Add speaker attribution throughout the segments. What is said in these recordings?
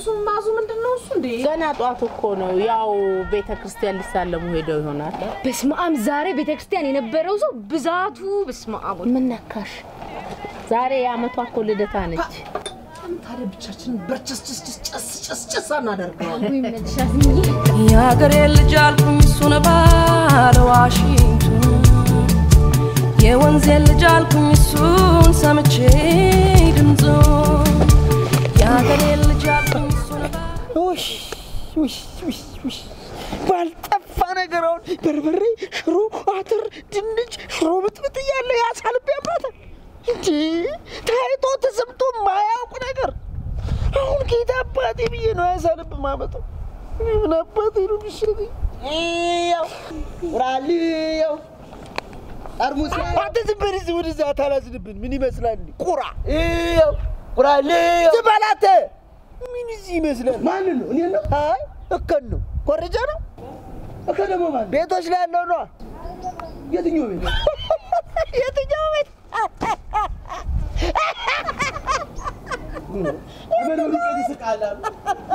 Speaker 1: እሱም ማዙ ምንድነው እሱ እንዴ
Speaker 2: ገና ጧት እኮ ነው ያው ቤተክርስቲያን ሊሳለሙ ሄደው ይሆናል
Speaker 3: በስማም ዛሬ ቤተክርስቲያን የነበረው ሰው ብዛቱ በስማም
Speaker 2: ምን ነካሽ ዛሬ ያመቷ እኮ ልደታ ነች
Speaker 1: ታዲያ ብቻችን በርቸስ እናደርገው
Speaker 4: ያገሬ ልጅ አልኩኝ እሱን ባለ ዋሽንግተን የወንዜ ልጅ አልኩኝ እሱን ሰምቼ ድምፁ ያገሬ ልጅ አልኩኝ እሱን
Speaker 5: ውሽ ባልጠፋ ነገራውን በርበሬ ሽሮ አተር ድንች ሽሮ ብጥብጥ ያለ ያሳልብ ያባታ እንጂ ታይቶ ተሰምቶ ማያውቁ ነገር አሁን ጌታ አባቴ ብዬ ነው ያሳልብ ማመጣው ምን አባቴ ነው ቢሽሪ ያው ራሊው አርሙስ አትዝብርዝ ወደዛ ታላዝብን ምን ይመስላል ቁራ ያው ቁራሊው ተባላተ ምን እዚህ ይመስላል ማን ነው እኔ ነው አይ እከን ነው ኮረጃ ነው እከደሞ ማን ቤቶች ላይ ያለው ነው የትኛው ቤት የትኛው ቤት አበሉ ይስቃላ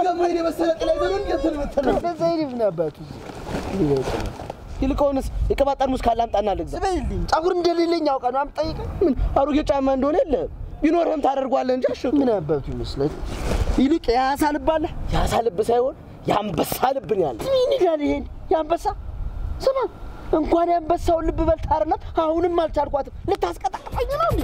Speaker 5: የማይኔ መሰለጥ ላይ ነው እንተልበተለ ዘይሪፍ ነባቱ ይልቆንስ የቀባጣር ሙስካላ አምጣና ልግዛ ስበይልኝ ጻጉር እንደሌለኝ አውቃ ነው አምጣይቀ ምን አሮጌ ጫማ እንደሆነ የለ ቢኖርህም ታደርጓለህ እንጂ አሽቶ ምን አባቱ ይመስላል ይልቅ ያሳልብ ሳይሆን ያንበሳ ልብ ነው ያለ ምን ይላል ይሄን ያንበሳ ስማ እንኳን ያንበሳው ልብ በልታርናት አሁንም አልቻልኳትም ልታስቀጣጣኝ ነው እንዴ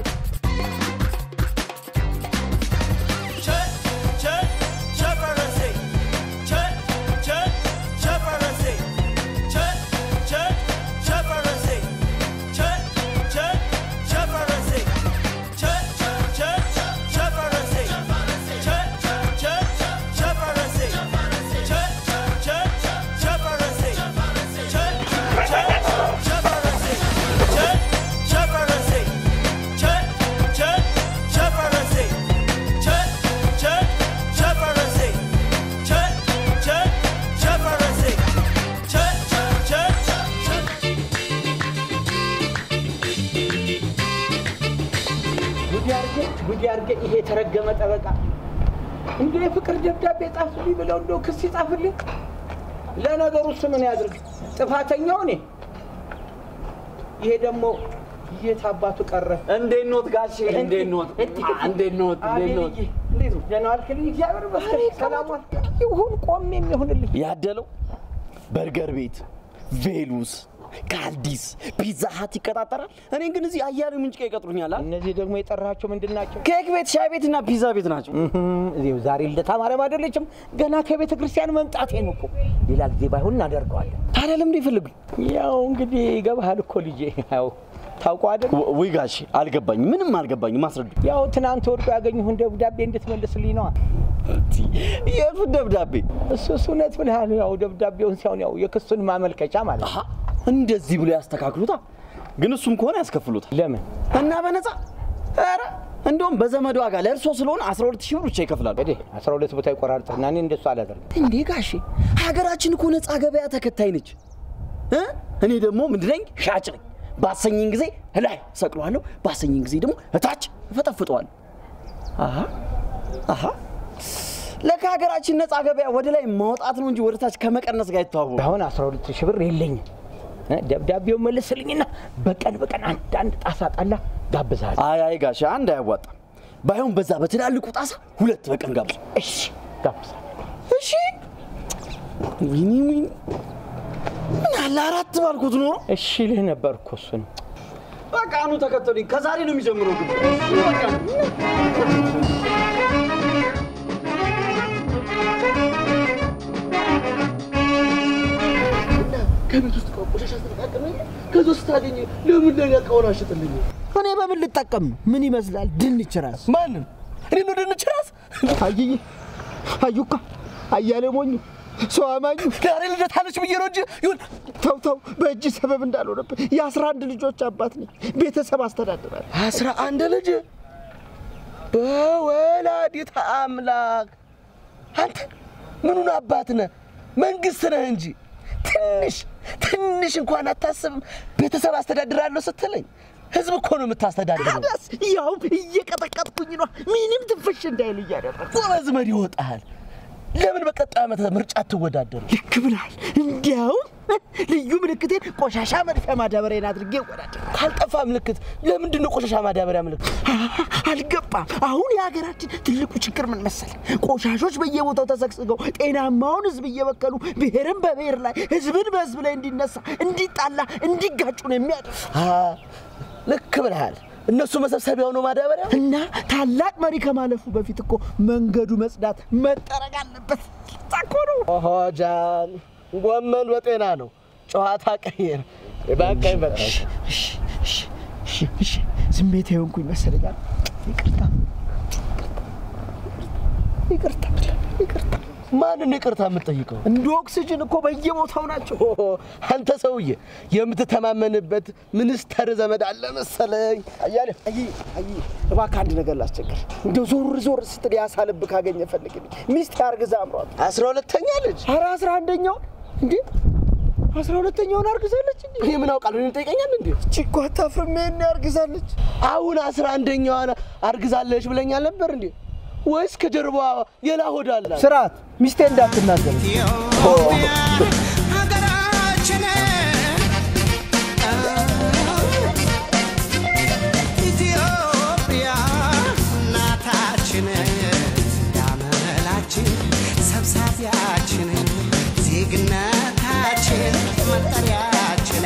Speaker 5: ያርገ ይሄ ተረገመ ጠበቃ እንዴ ፍቅር ደብዳቤ ጻፍልኝ ብለው እንደው ክስ ይጻፍልኝ ለነገሩ ምን ያድርግ ጥፋተኛው እኔ ይሄ ደግሞ የታባቱ ቀረ እንዴት ኖት ጋሼ እንዴት ኖት ጀነራል ክሊ እግዚአብሔር ይመስገን ሰላም ይሁን ቆሜም ይሁንልኝ ያደለው በርገር ቤት ቬሉስ ካልዲስ ፒዛ ሃት ይቀጣጣራል እኔ ግን እዚህ አያሌው ምንጭ ይቀጥሩኛል እነዚህ ደግሞ የጠራቸው ምንድናቸው ኬክ ቤት ሻይ ቤትና ፒዛ ቤት ናቸው እዚው ዛሬ ለተማረም አይደለችም ገና ከቤተ ክርስቲያን መምጣቴ ነው እኮ ሌላ ጊዜ ባይሆን እናደርገዋለን ታዲያ ለምን ይፈልጉኝ ያው እንግዲህ ገባሃል እኮ ልጄ ያው ታውቁ አይደል ወይ ጋሺ አልገባኝ ምንም አልገባኝ ማስረዱ ያው ትናንት ወርቆ ያገኙን ደብዳቤ እንድትመልስልኝ ነው የቱ ደብዳቤ እሱ ነት ብለሃል ያው ደብዳቤውን ሲያውን ያው የክሱን ማመልከቻ ማለት ነው እንደዚህ ብሎ ያስተካክሉታ ግን እሱም ከሆነ ያስከፍሉታል ለምን እና በነፃ አረ እንደውም በዘመድ ዋጋ ለርሶ ስለሆነ 12000 ብር ብቻ ይከፍላሉ እዴ 12 ቦታ ይቆራርጥና እኔ እንደሱ አላደርግም እንዴ ጋሺ ሀገራችን እኮ ነፃ ገበያ ተከታይ ነች እኔ ደግሞ ምንድነኝ ሻጭ ነኝ ባሰኝን ጊዜ ላይ ሰቅሏለሁ ባሰኝን ጊዜ ደግሞ እታች ፈጠፍጠዋለሁ አሃ ለካገራችን ነፃ ገበያ ወደ ላይ ማውጣት ነው እንጂ ወደታች ከመቀነስ ጋር ይተዋወቁ አሁን 12000 ብር የለኝም ደብዳቤው መልስልኝና በቀን አንድ ጣሳ ጣላ ጋብዛል አይ ጋሻ አንድ አይዋጣ ባይሆን በዛ በትላልቁ ጣሳ ሁለት በቀን ጋብዝ እሺ ጋብዛል እሺ ወይኔ ምን አለ አራት ባልኩት ነው እሺ ልህ ነበርኩ እሱን በቃ አኑ ተከተሉኝ ከዛሬ ነው የሚጀምረው ግን በቃ ከቤት ውስጥ ቆቆሻሻ ተጠቃቀመኝ ከዞስ ታገኝ ለምን ለያቀውና አሽጥልኝ እኔ በምን ልጠቀም ምን ይመስላል ድንች ራስ ማን እኔ ነው ድንች ራስ አዩካ አያሌ ሞኝ ሰው አማኙ ዳሬ ልደታለች ብየሮጂ ይሁን ተው በእጅ ሰበብ እንዳልሆነበት የ11 ልጆች አባት ነኝ ቤተሰብ አስተዳድራለሁ 11 ልጅ በወላዲተ አምላክ አንተ ምኑን አባት ነህ መንግስት ነህ እንጂ ትንሽ እንኳን አታስብም ቤተሰብ አስተዳድራለሁ ስትለኝ ህዝብ እኮ ነው የምታስተዳድረው ያው እየቀጠቀጥኩኝ ነው ምንም ትፍሽ እንዳይል ያደረኩ ወዝመድ ይወጣል ለምን በቀጣይ ዓመት ምርጫ ተወዳደሩ
Speaker 1: ልክ ብላል እንዲያው ልዩ ምልክቴን ቆሻሻ መድፊያ ማዳበሪያን አድርጌ ወዳደር
Speaker 5: ካልጠፋ ምልክት ለምንድን ነው ቆሻሻ ማዳበሪያ ምልክት
Speaker 1: አልገባም አሁን የሀገራችን ትልቁ ችግር ምን መሰለ ቆሻሾች በየቦታው ተሰቅስቀው ጤናማውን ህዝብ እየበከሉ ብሔርን በብሔር ላይ ህዝብን በህዝብ ላይ እንዲነሳ እንዲጣላ እንዲጋጩ ነው የሚያደርግ
Speaker 5: ልክ ብለሃል እነሱ መሰብሰቢያው ነው ማዳበሪያ
Speaker 1: እና ታላቅ መሪ ከማለፉ በፊት እኮ መንገዱ መጽዳት መጠረግ አለበት ታቆሩ
Speaker 5: ጃን ጎመን በጤና ነው ጨዋታ ቀየር ባካይ በቃሽ
Speaker 1: ስሜቴ ሆንኩኝ መሰለኛል ይቅርታ
Speaker 5: ማንን ይቅርታ የምትጠይቀው
Speaker 1: እንደ ኦክሲጅን እኮ በየቦታው ናቸው
Speaker 5: አንተ ሰውዬ የምትተማመንበት ሚኒስተር ዘመድ አለ መሰለኝ
Speaker 1: አያለ አይ እባክህ አንድ ነገር ላስቸግር እንደው ዞር ስትል ያሳልብ ካገኘ ፈልግልኝ ሚስት ያርግዛ አምሯት
Speaker 5: 12ኛ ልጅ
Speaker 1: ኧረ 11ኛው እንዴ 12ኛውን አርግዛለች እንዴ
Speaker 5: ምን አውቃለሁ እንጠይቀኛል እንዴ
Speaker 1: ቺኮ አታፍርም ምን ያርግዛለች
Speaker 5: አሁን 11ኛዋን አርግዛለች ብለኛል ነበር እንዴ ወይስ ከጀርባዋ የላ ሆዳላ
Speaker 1: ስርዓት ሚስቴ እንዳትናገር
Speaker 6: ሀገራችን ኢትዮጵያ እናታችን ዳመላችን ሰብሳቢያችን ዜግነታችን መጠሪያችን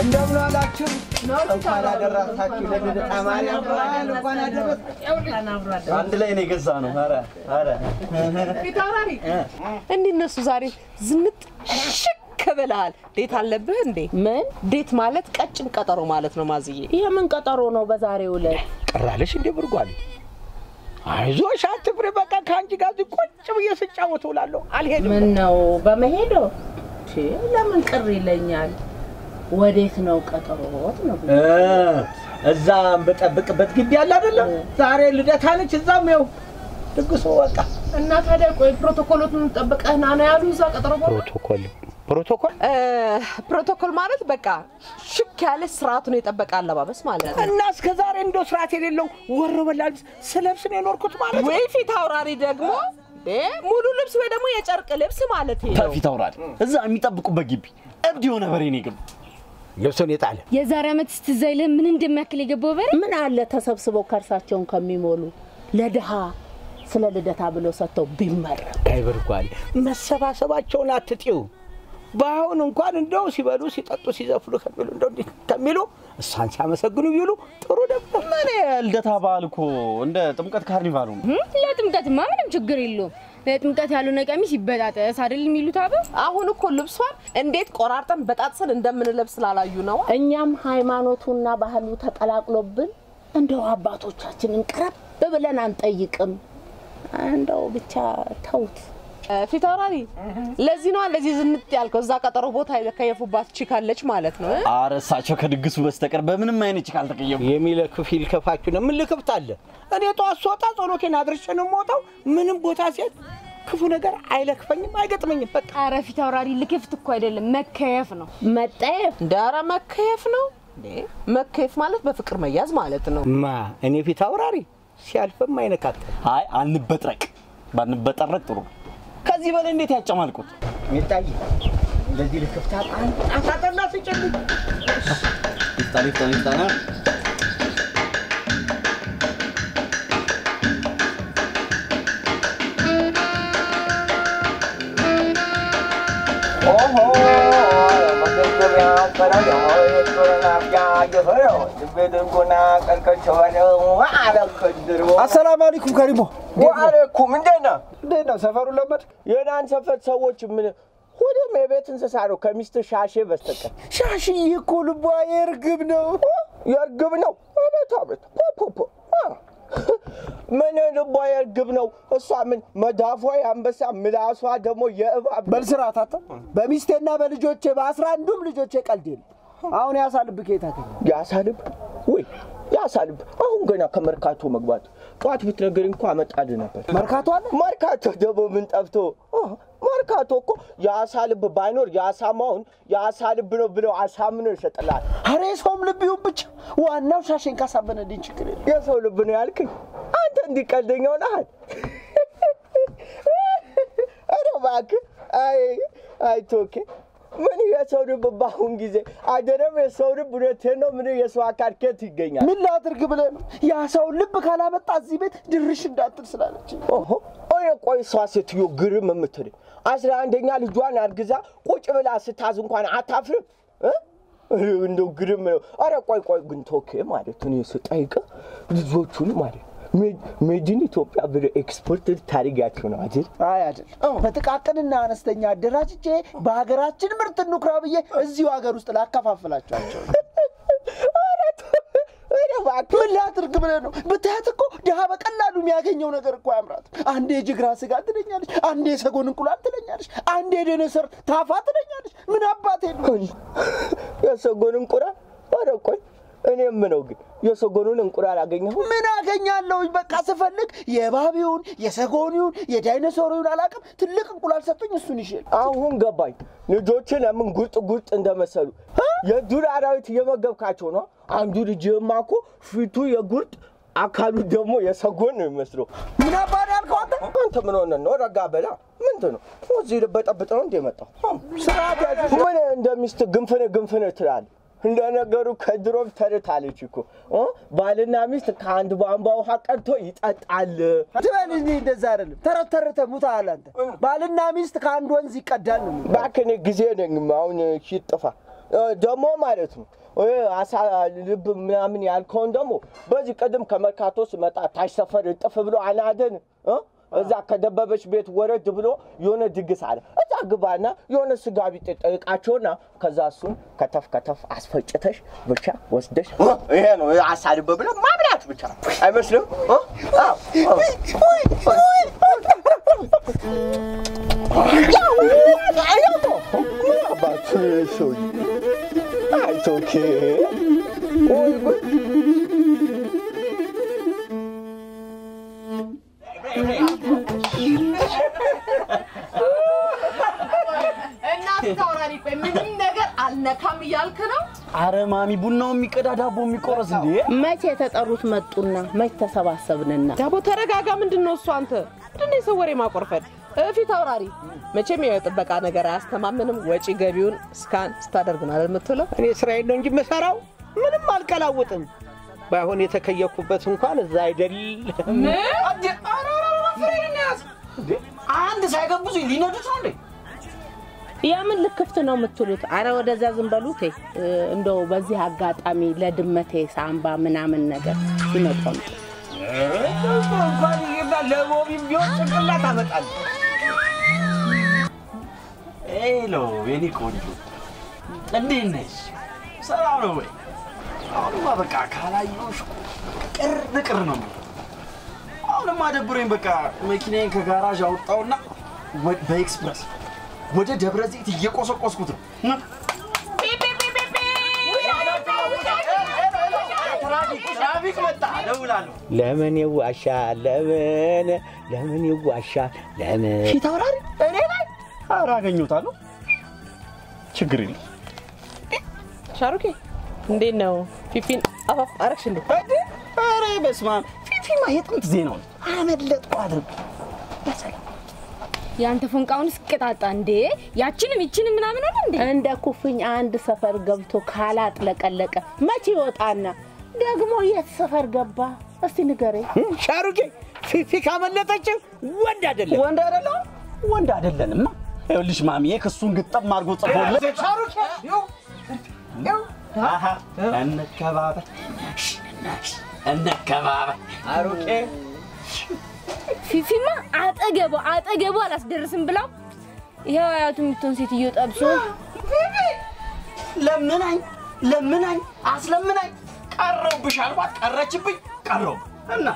Speaker 1: እንደምን አላችሁ እንኳን አደረሳችሁ ለልደታ ማርያም እንኳን አደረሳችሁ
Speaker 5: አንድ ላይ ነው የገዛ ነው አረ
Speaker 2: ፊታውራሪ እንዲነሱ ዛሬ ዝምጥ ሽክ ብለሃል ዴት አለብህ እንዴ ምን ዴት ማለት ቀጭን ቀጠሮ ማለት ነው ማዝዬ ይሄ ምን ቀጠሮ ነው በዛሬው ዕለት
Speaker 1: ቀራለሽ እንዴ ብርጓል አይዞሽ አትፍሪ በቃ ካንቺ ጋር ቁጭ ብዬ ስጫወት ውላለሁ አልሄድም
Speaker 2: ምን ነው በመሄዶ ለምን ቅር ይለኛል ወዴት ነው ቀጠሮት ነው
Speaker 1: እዛም በጠብቅበት ግቢ ያለ አይደለም ዛሬ ልደታ ነች እዛም ነው ድግሱ በቃ
Speaker 2: እና ታዲያ ቆይ ፕሮቶኮሉን ጠብቀህና ነው ያሉ እዛ ቀጠሮ ፕሮቶኮል ማለት በቃ ሽክ ያለ ስርዓቱን የጠበቀ አለባበስ ማለት ነው
Speaker 1: እና እስከ ዛሬ እንደው ስርዓት የሌለው ወረበላልስ ስለብስ ነው የኖርኩት ማለት
Speaker 2: ወይ ፊት አውራሪ ደግሞ ሙሉ ልብስ ወይ ደግሞ የጨርቅ ልብስ ማለት ነው
Speaker 5: ፊት አውራሪ እዛ የሚጠብቁበት ግቢ እብድ የሆነ በሬ ነው ይገብ
Speaker 1: ልብሱን የጣለ
Speaker 3: የዛሬ አመት ስትዘይለ ምን እንደሚያክል የገባው በሬ
Speaker 2: ምን አለ ተሰብስበው ከርሳቸውን ከሚሞሉ ለድሃ ስለ ልደታ ብሎ ሰጥተው ቢመረቅ
Speaker 1: አይበርኳል መሰባሰባቸውን አትጥዩ ባሁን እንኳን እንደው ሲበሉ ሲጠጡ ሲዘፍሉ ከሚሉ እንደው ከሚሉ እሷን ሲያመሰግኑ ይሉ ጥሩ ነበር
Speaker 5: ምን ልደታ ባልኮ እንደ ጥምቀት ካርኒቫሉ
Speaker 3: ለጥምቀትማ ምንም ችግር የለውም ለጥምቀት ያለው ቀሚስ ይበጣጠስ አይደል የሚሉት አበ
Speaker 2: አሁን እኮ ልብሷን እንዴት ቆራርጠን በጣጥሰን እንደምንለብስ ላላዩ ነው
Speaker 7: እኛም ሃይማኖቱና ባህሉ ተቀላቅሎብን እንደው አባቶቻችንን ቀረብ ብለን አንጠይቅም እንደው ብቻ ተውት
Speaker 2: ፊት አውራሪ ለዚህ ነው እንደዚህ ዝንጥ ያልከው እዛ ቀጠሮ ቦታ የከየፉባት ቺካለች ማለት ነው
Speaker 5: አረሳቸው ከድግሱ በስተቀር በምንም አይነት ቺካል ተቀየሙ
Speaker 1: የሚለክፍ ይልከፋችሁ ነው ምን ልክፍታለ እኔ ጧት ሶጣ ጸሎቴን አድርሼ ነው የምወጣው ምንም ቦታ ሲያት ክፉ ነገር አይለክፈኝም አይገጥመኝም በቃ
Speaker 3: ኧረ ፊት አውራሪ ልክፍት እኮ አይደለም መከየፍ ነው
Speaker 7: መጠየፍ
Speaker 2: ዳራ መከየፍ ነው መከየፍ ማለት በፍቅር መያዝ ማለት ነው
Speaker 1: ማ እኔ ፊት አውራሪ ሲያልፈም አይነካት
Speaker 5: አይ አንበጥረቅ ባንበጠረቅ ጥሩ ከዚህ በላይ እንዴት ያጨማልቁት
Speaker 1: ሚጣይ ለዚህ ልክፍታት አሳጠና ሲጨልኝ
Speaker 5: ይጣና
Speaker 1: السلام عليكم كريمو
Speaker 8: وعليكم
Speaker 1: እንደና ሰፈሩ ለመድ
Speaker 8: የናን ሰፈር ሰዎች ምን ሁሉም የቤት እንስሳ ነው ከሚስት ሻሼ በስተቀር
Speaker 1: ሻሺ እኮ ልቧ የርግብ ነው
Speaker 8: አቤት ፖፖ ምን ልቧ የርግብ ነው እሷ ምን መዳፏ ያንበሳ ምላሷ ደግሞ የእባብ
Speaker 1: በልስራት አታ በሚስቴና በልጆቼ በ11ዱም ልጆቼ ቀልዴል አሁን ያሳልብ ከታከ
Speaker 8: ያሳልብ ወይ ያሳልብ አሁን ገና ከመርካቶ መግባት ጧት ብትነገር እንኳን አመጣድ ነበር
Speaker 1: መርካቶ አለ
Speaker 8: መርካቶ ደግሞ ምን ጠፍቶ መርካቶ እኮ ያሳልብ ባይኖር ያሳማውን ያሳልብ ነው ብለው አሳምነው ይሸጥላል
Speaker 1: አሬ ሰውም ልብ ይሁን ብቻ ዋናው ሻሽን ካሳበነልኝ ችግር
Speaker 8: የሰው ልብ ነው ያልከኝ እንዲቀልደኛው ነህ አረ እባክህ አይ ቶኬ ምን የሰው ልብ ባሁን ጊዜ አይደለም የሰው ልብ እውነቴን ነው ምን የሰው አካል ከት ይገኛል
Speaker 1: ምን ላድርግ ብለህ ነው ያ ሰው ልብ ካላመጣ እዚህ ቤት ድርሽ እንዳትል ስላለች
Speaker 8: ቆይ እሷ ሴትዮ ግርም የምትል 11ኛ ልጇን አርግዛ ቁጭ ብላ ስታዝ እንኳን አታፍርም እንደው ግርም ነው አረ ቆይ ግን ቶኬ ማለት ነው ስጠይቅ ልጆቹን ማለት ሜዲን ኢትዮጵያ ብለ ኤክስፖርት ታሪጋቸው ነው አይደል
Speaker 1: አይደል በተቃቀንና አነስተኛ አደራጅቼ በሀገራችን ምርት እንኩራብዬ እዚሁ ሀገር ውስጥ ላከፋፍላቸው ምን ላድርግ ብለህ ነው ብታያት እኮ ድሃ በቀላሉ የሚያገኘው ነገር እኮ ያምራት አንዴ ጅግራ ስጋ ትለኛለች አንዴ ሰጎን እንቁላል ትለኛለች አንዴ ደነሰር ታፋ ትለኛለች ምን አባቴ ነው
Speaker 8: የሰጎን እንቁላል አረ ቆይ እኔም ነው ግን የሰጎኑን እንቁላል አገኘሁ
Speaker 1: ምን አገኛለሁ በቃ ስፈልግ የባቢውን የሰጎኑን የዳይኖሶሩን አላቀም ትልቅ እንቁላል ሰጡኝ እሱን ይሽል
Speaker 8: አሁን ገባኝ ልጆችን ለምን ጉርጥ እንደመሰሉ የዱር አራዊት የመገብካቸው ነው አንዱ ልጅማ እኮ ፊቱ የጉርጥ አካሉ ደግሞ የሰጎን ነው የሚመስለው
Speaker 1: ምን አባዳ አልከው
Speaker 8: አንተ ምን ሆነ ነው ረጋ በላ ምንድነው እዚህ ልበጠብጠው እንደመጣው ስራት ያዘ ምን እንደሚስት ግንፍነ ትላል እንደነገሩ ከድሮም ተርታለች እኮ ባልና ሚስት ከአንድ ቧንቧ ውሃ ቀድቶ ይጠጣል
Speaker 1: ትበልኝ እንደዛ አይደለም ተረተረተ ሙታል አንተ ባልና ሚስት ከአንድ ወንዝ ይቀዳል ነው
Speaker 8: ባከኔ ጊዜ ነኝ አሁን ሽጥፋ ደሞ ማለት ነው አሳ ልብ ምናምን ያልከውን ደሞ በዚህ ቀደም ከመርካቶስ መጣ ታች ሰፈር ጥፍ ብሎ አናደን እዛ ከደበበች ቤት ወረድ ብሎ የሆነ ድግስ አለ እዛ ግባና የሆነ ስጋ ቢጥ ጠይቃቸውና ከዛ እሱን ከተፍ አስፈጭተሽ ብቻ ወስደሽ ይሄ ነው አሳ ልብ ብለ ማብላት ብቻ አይመስልም It's okay.
Speaker 2: ምንም ነገር አልነካም ይያልክ ነው
Speaker 5: አረ ማሚ ቡናው የሚቀዳ ዳቦ የሚቆረስ እንዴ
Speaker 7: መቼ የተጠሩት መጡና መቼ ተሰባሰብንና
Speaker 2: ዳቦ ተረጋጋ ምንድነው እሱ አንተ ምንድነው ሰወሬ ማቆርፈድ ፊት አውራሪ መቼም የጥበቃ ነገር አያስተማምንም ወጪ ገቢውን ስካን ስታደርግና ለምትለው
Speaker 1: እኔ እስራኤል ነው እንጂ መሰራው ምንም አልቀላውጥም ባይሆን የተከየኩበት እንኳን እዛ አይደል
Speaker 5: አንድ ሳይገቡኝ ሊነዱት ነው እንዴ
Speaker 7: ያምን ልክፍት ነው የምትሉት አረ ወደዛ ዝም በሉት እንደው በዚህ አጋጣሚ ለድመቴ ሳምባ ምናምን ነገር ይመጣው
Speaker 5: እንኳን ይገባል ለሞቢም ቢሆን ጭንቅላት አመጣል ሄሎ የኔ ቆንጆ እንዴት ነሽ ሰላም ነው ወይ አሁንማ በቃ ካላየሁሽ ቅር ነው አሁንማ ደብሮኝ በቃ መኪናዬን ከጋራዥ አወጣውና በኤክስፕረስ ወደ ደብረ ዘይት እየቆሰቆስኩት ነው ትራፊክ መጣ ደውላለሁ
Speaker 1: ለምን ይዋሻል ለምን ይዋሻል ለምን
Speaker 5: ፊት አውራሪ እኔ ላይ አራገኙታለሁ ችግር የለም
Speaker 2: ሻሩኬ እንዴት ነው ፊፊን አፋፍ አረክሽ እንዴ
Speaker 5: አረ በስማ ፊፊማ የጥንት ዜናው አመለጥኩ አድርግ
Speaker 3: ያንተ ፎንቃውን ስቀጣጣ እንዴ ያቺንም ይቺንም ምናምን ነው እንዴ
Speaker 7: እንደ ኩፍኝ አንድ ሰፈር ገብቶ ካላጥለቀለቀ መቼ ይወጣና ደግሞ የት ሰፈር ገባ እስቲ ንገሬ
Speaker 1: ሻሩኬ ፊፊ ካመለጠች
Speaker 5: ወንድ አይደለንማ ይኸውልሽ ማሚዬ ክሱን ግጥም አድርጎ ጽፎልኝ ሻሩኬ አሃ እንከባበር አሩኬ
Speaker 3: ፊፊማ አጠገቡ አላስደርስም ብላው ይሄው አያቱ ምትሆን ሴትዮ ጠብሶ
Speaker 5: ለምናኝ አስለምናኝ ቀረውብሽ አልባት ቀረችብኝ ቀረው እና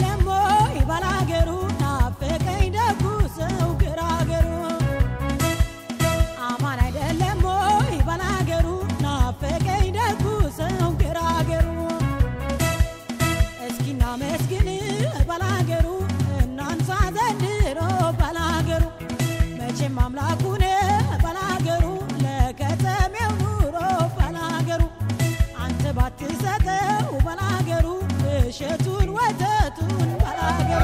Speaker 9: ለሞይ ባላገሩ ናፈቀኝ ደጉ ሰው ግራገሩ አማን አይደለም ሞይ ባላገሩ ናፈቀኝ ደጉ ሰው ግራገሩ እስኪና መስግን ባላገሩ እናንሳ ዘንድሮ ባላገሩ መቼም አምላኩን ባላገሩ ለከተሜው ኑሮ ባላገሩ አንተ ባትሰጠው ባላገሩ እሸቱን ወተቱን ባላገሩ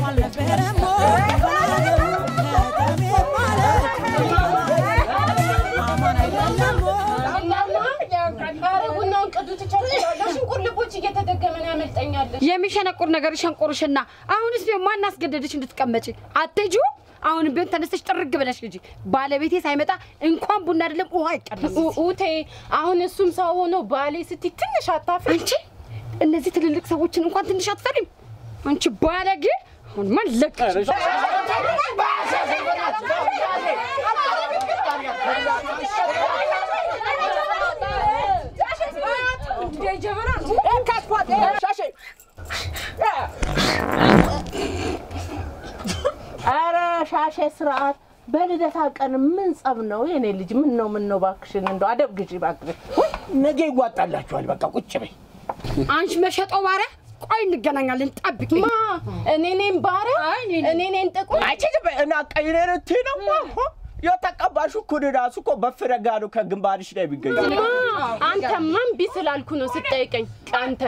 Speaker 9: አልነበረም ባላገሩ ከተሜ ማለት አማን አይደለም
Speaker 3: ቡናውን ቅዱት ይቻላል ሽንቁር ልቦች እየተደገመ ነው ያመልጠኛል
Speaker 10: የሚሸነቁር ነገር ሸንቁርሽና አሁንስ ማን አስገደደሽ እንድትቀመጪ አትጁ አሁን ቢሆን ተነስተሽ ጥርግ ብለሽ ልጅ ባለቤቴ ሳይመጣ እንኳን ቡና አይደለም ውሃ ይቀርስ
Speaker 3: ኡቴ አሁን እሱም ሰው ሆኖ ባሌ ስቲ ትንሽ አታፍሪ
Speaker 10: አንቺ እነዚህ ትልልቅ ሰዎችን እንኳን ትንሽ አትፈሪም አንቺ ባለጌ አሁን ማን ለቀሽ
Speaker 7: አረ ሻሼ ስርዓት በልደታ ቀን ምን ጸብ ነው የኔ ልጅ ምን ነው ባክሽን እንደው አደብ ግዢ ባክሽ
Speaker 8: ነገ ይዋጣላችኋል በቃ ቁጭ በይ
Speaker 10: አንቺ መሸጦ ባሪያ ቆይ እንገናኛለን ጠብቂ
Speaker 3: ማ እኔ ነኝ ባሪያ እኔ ነኝ ጥቁር
Speaker 8: አንቺ እና ቀይነርቲ ነው የተቀባሹ ኩድራሱ እኮ በፍረጋ ነው ከግንባርሽ ላይ ቢገኝ
Speaker 3: አንተ ማን ቢስላልኩ ነው ስጠይቀኝ አንተ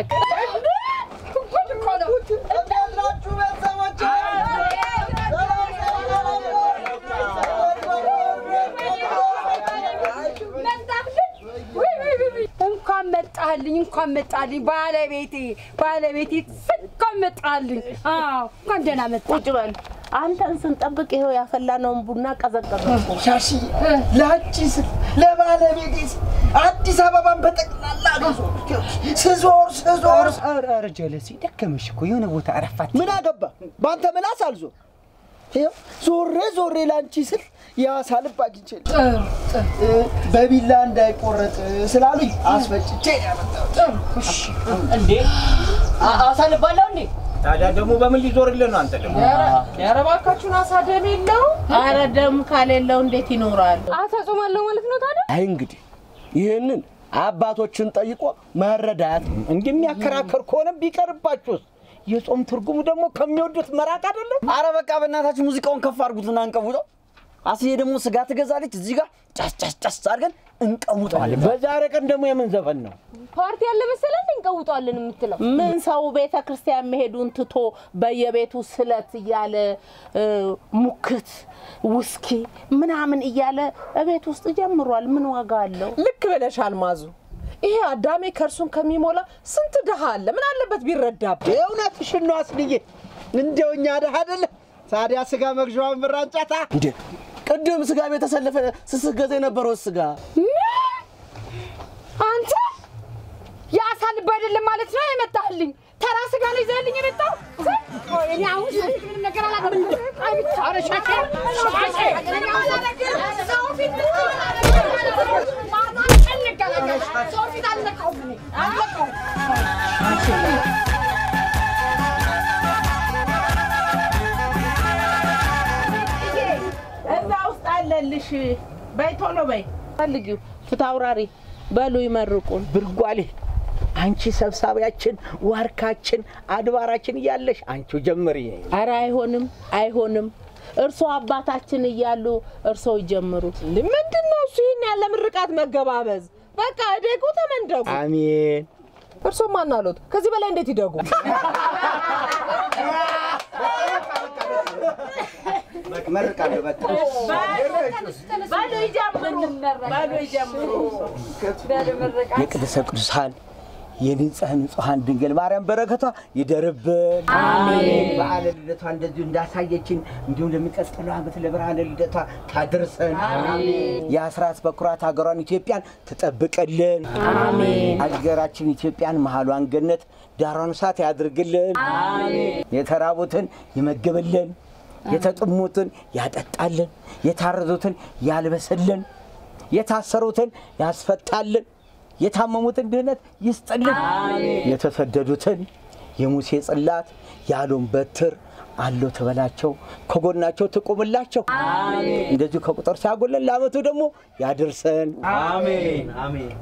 Speaker 10: እንኳን መጣልኝ ባለቤቴ እንኳን መጣልኝ አዎ እንኳን ደህና መጣ
Speaker 7: ቁጭ በል አንተን ስንጠብቅ ይሄው ያፈላነውን ቡና ቀዘቀዘ
Speaker 1: ሻሺ ላቺስ ለባለቤቴስ አዲስ አበባን በጠቅላላ ስዞር
Speaker 11: ኧረ ጀለሲ ደከመሽ እኮ የሆነ ቦታ አረፋት
Speaker 1: ምን አገባ ባንተ ምላስ አልዞር ዞሬ ላንቺ ስል ያሳልብ አግኝቼ በቢላ እንዳይቆረጥ ስላሉኝ አስፈጭቼ ያመጣው
Speaker 2: እንዴ አሳልባለሁ እንዴ
Speaker 11: ታዲያ ደግሞ በምን ሊዞርልህ ነው አንተ ደግሞ
Speaker 2: ያረባካችሁን አሳደም የለው
Speaker 7: አረ ደም ካሌለው እንዴት ይኖራል
Speaker 3: አሳጾማለሁ ማለት ነው ታዲያ
Speaker 8: አይ እንግዲህ ይሄንን አባቶችን ጠይቆ መረዳት
Speaker 11: እንደሚያከራከር ከሆነ ቢቀርባችሁስ የጾም ትርጉሙ ደግሞ ከሚወዱት መራቅ አይደለም
Speaker 5: አረ በቃ በእናታችሁ ሙዚቃውን ከፍ አድርጉትና እንቀውጠው አስዬ ደግሞ ስጋ ትገዛለች እዚህ ጋር ጫስ አድርገን እንቀውጠዋለን
Speaker 11: በዛሬ ቀን ደግሞ የምን ዘፈን ነው
Speaker 3: ፓርቲ ያለ መሰለን እንቀውጣለን የምትለው
Speaker 7: ምን ሰው ቤተክርስቲያን መሄዱን ትቶ በየቤቱ ስለት እያለ ሙክት ውስኪ ምናምን እያለ እቤት ውስጥ ጀምሯል ምን ዋጋ አለው
Speaker 2: ልክ ብለሻል ማዙ ይሄ አዳሜ ከርሱን ከሚሞላ ስንት ደሃ አለ ምን አለበት ቢረዳብ
Speaker 11: የእውነትሽን ነው አስልዬ እንደውኛ ደሃ አይደለ ታዲያ ስጋ መግዣውን ብራንጫታ
Speaker 5: እንዴ ቅድም ስጋ ቤት ተሰለፈ ስስገዘ የነበረው ስጋ
Speaker 10: አንተ ያሳልብ አይደለም ማለት ነው የመጣልኝ ተራ ስጋ ነው ይዘልኝ የመጣው እኔ አሁን ምንም ነገር አላደረኩም አረ ሻቄ ሶፊት አልነካውም
Speaker 7: አለልሽ በይቶሎ በይ ፈልጊው ፍታውራሪ በሉ ይመርቁን
Speaker 11: ብርጓሌ አንቺ ሰብሳቢያችን ዋርካችን አድባራችን እያለሽ አንቺ ጀምሪ
Speaker 7: አረ አይሆንም እርሶ አባታችን እያሉ እርሶ ይጀምሩ
Speaker 2: ምንድነው እሱ ይሄን ያለ ምርቃት መገባበዝ በቃ ደጉ ተመንደጉ
Speaker 11: አሜን
Speaker 2: እርሶ ማን አሉት ከዚህ በላይ እንዴት ይደጉ
Speaker 11: መርቃለሁ በቃ
Speaker 7: ባሉ ይጀምሩ
Speaker 11: የቅድስተ ቅዱሳን የንጹሃን ድንግል ማርያም በረከቷ ይደርብን
Speaker 7: አሜን
Speaker 11: በዓለ ልደቷ እንደዚሁ እንዳሳየችን እንዲሁም ለሚቀጥለው ዓመት ለብርሃነ ልደቷ ታድርሰን
Speaker 7: አሜን
Speaker 11: የአስራት በኩራት ሀገሯን ኢትዮጵያን ትጠብቅልን
Speaker 7: አሜን
Speaker 11: ሀገራችን ኢትዮጵያን መሃሏን ገነት ዳሯን እሳት ያድርግልን
Speaker 7: አሜን
Speaker 11: የተራቡትን ይመግብልን የተጠሙትን ያጠጣልን የታረዙትን ያልበሰልን የታሰሩትን ያስፈታልን የታመሙትን ድህነት ይስጥልን የተሰደዱትን የሙሴ ጽላት ያሉን በትር አለው ተበላቸው ከጎናቸው ተቆምላቸው
Speaker 7: አሜን
Speaker 11: እንደዚህ ከቁጥር ሲያጎለን ለዓመቱ ደግሞ ያድርሰን
Speaker 5: አሜን አሜን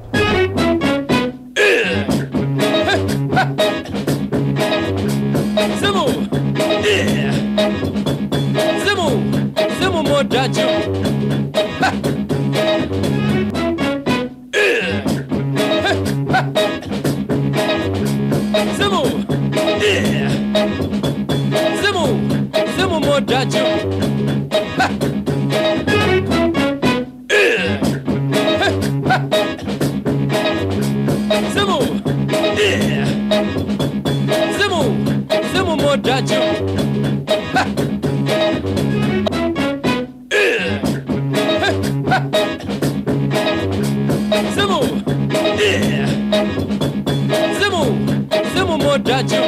Speaker 12: ስሙ ሞዳችሁ ስሙ ስሙ ስሙ ሞዳችሁ ስሙ ስሙ ስሙ ሞዳችሁ ስሙ ስሙ ስሙ ሞዳችሁ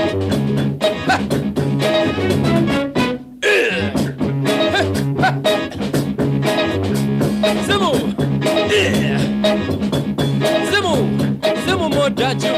Speaker 12: ስሙ ስሙ ስሙ ሞዳችሁ